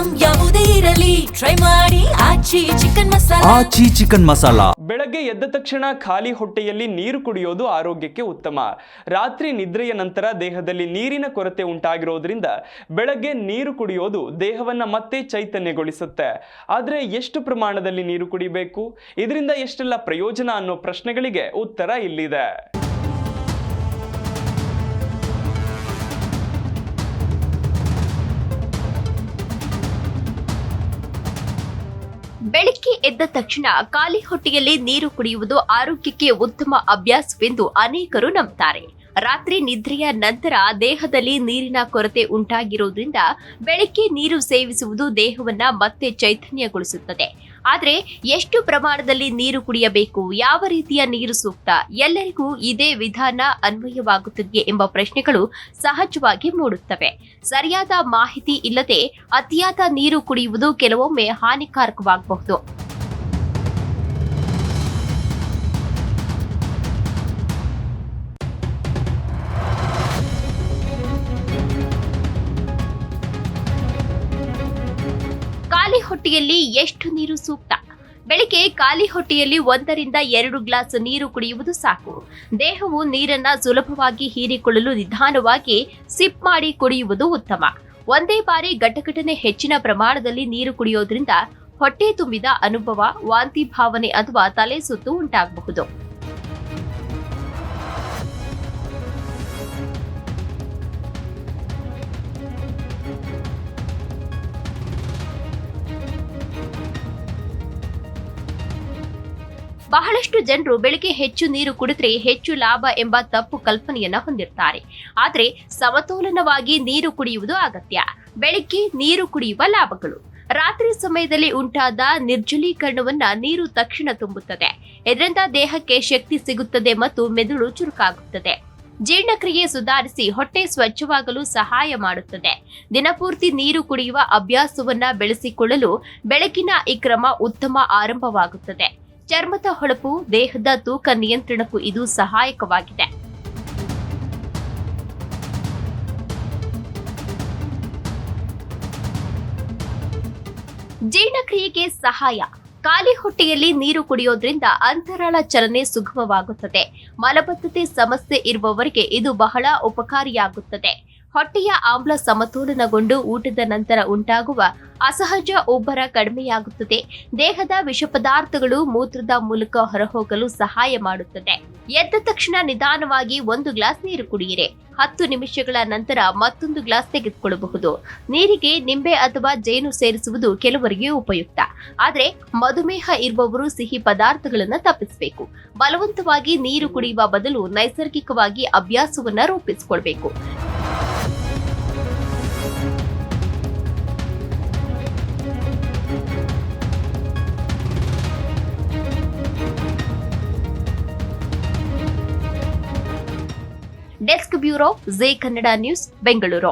Item ಯಾವುದೇ ಇರಲಿ try ಮಾಡಿ ಆಚಿ ಚಿಕನ್ ಮಸಾಲಾ. ಬೆಳಗ್ಗೆ ಎದ್ದ ತಕ್ಷಣ ಖಾಲಿ ಹೊಟ್ಟೆಯಲ್ಲಿ ನೀರು ಕುಡಿಯೋದು ಆರೋಗ್ಯಕ್ಕೆ ಉತ್ತಮ. ರಾತ್ರಿ ನಿದ್ರೆಯ ನಂತರ ದೇಹದಲ್ಲಿ ನೀರಿನ ಕೊರತೆ ಉಂಟಾಗಿರೋದ್ರಿಂದ ಬೆಳಗ್ಗೆ ನೀರು ಕುಡಿಯೋದು ದೇಹವನ್ನ ಮತ್ತೆ ಚೈತನ್ಯಗೊಳಿಸುತ್ತೆ. ಆದರೆ ಎಷ್ಟು ಪ್ರಮಾಣದಲ್ಲಿ ನೀರು ಕುಡಿಬೇಕು, ಇದರಿಂದ ಎಷ್ಟೆಲ್ಲ ಪ್ರಯೋಜನ ಅನ್ನೋ ಪ್ರಶ್ನೆಗಳಿಗೆ ಉತ್ತರ ಇಲ್ಲಿದೆ. ಬೆಳಗ್ಗೆ ಎದ್ದ ತಕ್ಷಣ ಖಾಲಿ ಹೊಟ್ಟೆಯಲ್ಲಿ ನೀರು ಕುಡಿಯುವುದು ಆರೋಗ್ಯಕ್ಕೆ ಉತ್ತಮ ಅಭ್ಯಾಸವೆಂದು ಅನೇಕರು ನಂಬುತ್ತಾರೆ. ರಾತ್ರಿ ನಿದ್ರೆಯ ನಂತರ ದೇಹದಲ್ಲಿ ನೀರಿನ ಕೊರತೆ ಉಂಟಾಗಿರುವುದರಿಂದ ಬೆಳಗ್ಗೆ ನೀರು ಸೇವಿಸುವುದು ದೇಹವನ್ನ ಮತ್ತೆ ಚೈತನ್ಯಗೊಳಿಸುತ್ತದೆ. ಆದರೆ ಎಷ್ಟು ಪ್ರಮಾಣದಲ್ಲಿ ನೀರು ಕುಡಿಯಬೇಕು, ಯಾವ ರೀತಿಯ ನೀರು ಸೂಕ್ತ, ಎಲ್ಲರಿಗೂ ಇದೇ ವಿಧಾನ ಅನ್ವಯವಾಗುತ್ತದೆ ಎಂಬ ಪ್ರಶ್ನೆಗಳು ಸಹಜವಾಗಿ ಮೂಡುತ್ತವೆ. ಸರಿಯಾದ ಮಾಹಿತಿ ಇಲ್ಲದೆ ಅತಿಯಾದ ನೀರು ಕುಡಿಯುವುದು ಕೆಲವೊಮ್ಮೆ ಹಾನಿಕಾರಕವಾಗಬಹುದು. ಖಾಲಿ ಹೊಟ್ಟೆಯಲ್ಲಿ ಎಷ್ಟು ನೀರು ಸೂಕ್ತ? ಬೆಳಿಗ್ಗೆ ಖಾಲಿ ಹೊಟ್ಟೆಯಲ್ಲಿ 1 ರಿಂದ 2 ಗ್ಲಾಸ್ ನೀರು ಕುಡಿಯುವುದು ಸಾಕು. ದೇಹವು ನೀರನ್ನ ಸುಲಭವಾಗಿ ಹೀರಿಕೊಳ್ಳಲು ನಿಧಾನವಾಗಿ ಸಿಪ್ ಮಾಡಿ ಕುಡಿಯುವುದು ಉತ್ತಮ. ಒಂದೇ ಬಾರಿ ಘಟಘಟನೆ ಹೆಚ್ಚಿನ ಪ್ರಮಾಣದಲ್ಲಿ ನೀರು ಕುಡಿಯೋದ್ರಿಂದ ಹೊಟ್ಟೆ ತುಂಬಿದ ಅನುಭವ, ವಾಂತಿ ಭಾವನೆ ಅಥವಾ ತಲೆ ಸುತ್ತು ಉಂಟಾಗಬಹುದು. ಬಹಳಷ್ಟು ಜನರು ಬೆಳಗ್ಗೆ ಹೆಚ್ಚು ನೀರು ಕುಡಿದ್ರೆ ಹೆಚ್ಚು ಲಾಭ ಎಂಬ ತಪ್ಪು ಕಲ್ಪನೆಯನ್ನ ಹೊಂದಿರ್ತಾರೆ. ಆದರೆ ಸಮತೋಲನವಾಗಿ ನೀರು ಕುಡಿಯುವುದು ಅಗತ್ಯ. ಬೆಳಗ್ಗೆ ನೀರು ಕುಡಿಯುವ ಲಾಭಗಳು: ರಾತ್ರಿ ಸಮಯದಲ್ಲಿ ಉಂಟಾದ ನಿರ್ಜಲೀಕರಣವನ್ನ ನೀರು ತಕ್ಷಣ ತುಂಬುತ್ತದೆ. ಇದರಿಂದ ದೇಹಕ್ಕೆ ಶಕ್ತಿ ಸಿಗುತ್ತದೆ ಮತ್ತು ಮೆದುಳು ಚುರುಕಾಗುತ್ತದೆ. ಜೀರ್ಣಕ್ರಿಯೆ ಸುಧಾರಿಸಿ ಹೊಟ್ಟೆ ಸ್ವಚ್ಛವಾಗಲು ಸಹಾಯ ಮಾಡುತ್ತದೆ. ದಿನಪೂರ್ತಿ ನೀರು ಕುಡಿಯುವ ಅಭ್ಯಾಸವನ್ನ ಬೆಳೆಸಿಕೊಳ್ಳಲು ಬೆಳಗಿನ ಈ ಕ್ರಮ ಉತ್ತಮ ಆರಂಭವಾಗುತ್ತದೆ. ಚರ್ಮದ ಹೊಳಪು, ದೇಹದ ತೂಕ ನಿಯಂತ್ರಣಕ್ಕೂ ಇದು ಸಹಾಯಕವಾಗಿದೆ. ಜೀರ್ಣಕ್ರಿಯೆಗೆ ಸಹಾಯ: ಖಾಲಿ ಹೊಟ್ಟೆಯಲ್ಲಿ ನೀರು ಕುಡಿಯೋದ್ರಿಂದ ಅಂತರಾಳ ಚಲನೆ ಸುಗಮವಾಗುತ್ತದೆ. ಮಲಬದ್ಧತೆ ಸಮಸ್ಯೆ ಇರುವವರಿಗೆ ಇದು ಬಹಳ ಉಪಕಾರಿಯಾಗುತ್ತದೆ. ಹೊಟ್ಟೆಯ ಆಮ್ಲ ಸಮತೋಲನಗೊಂಡು ಊಟದ ನಂತರ ಉಂಟಾಗುವ ಅಸಹಜ ಉಬ್ಬರ ಕಡಿಮೆಯಾಗುತ್ತದೆ. ದೇಹದ ವಿಷ ಪದಾರ್ಥಗಳು ಮೂತ್ರದ ಮೂಲಕ ಹೊರಹೋಗಲು ಸಹಾಯ ಮಾಡುತ್ತದೆ. ಎದ್ದ ತಕ್ಷಣ ನಿಧಾನವಾಗಿ 1 ಗ್ಲಾಸ್ ನೀರು ಕುಡಿಯಿರಿ. 10 ನಿಮಿಷಗಳ ನಂತರ ಮತ್ತೊಂದು ಗ್ಲಾಸ್ ತೆಗೆದುಕೊಳ್ಳಬಹುದು. ನೀರಿಗೆ ನಿಂಬೆ ಅಥವಾ ಜೇನು ಸೇರಿಸುವುದು ಕೆಲವರಿಗೆ ಉಪಯುಕ್ತ. ಆದರೆ ಮಧುಮೇಹ ಇರುವವರು ಸಿಹಿ ಪದಾರ್ಥಗಳನ್ನು ತಪ್ಪಿಸಬೇಕು. ಬಲವಂತವಾಗಿ ನೀರು ಕುಡಿಯುವ ಬದಲು ನೈಸರ್ಗಿಕವಾಗಿ ಅಭ್ಯಾಸವನ್ನ ರೂಪಿಸಿಕೊಳ್ಬೇಕು. Desk bureau, J Kannada news, Bengaluru.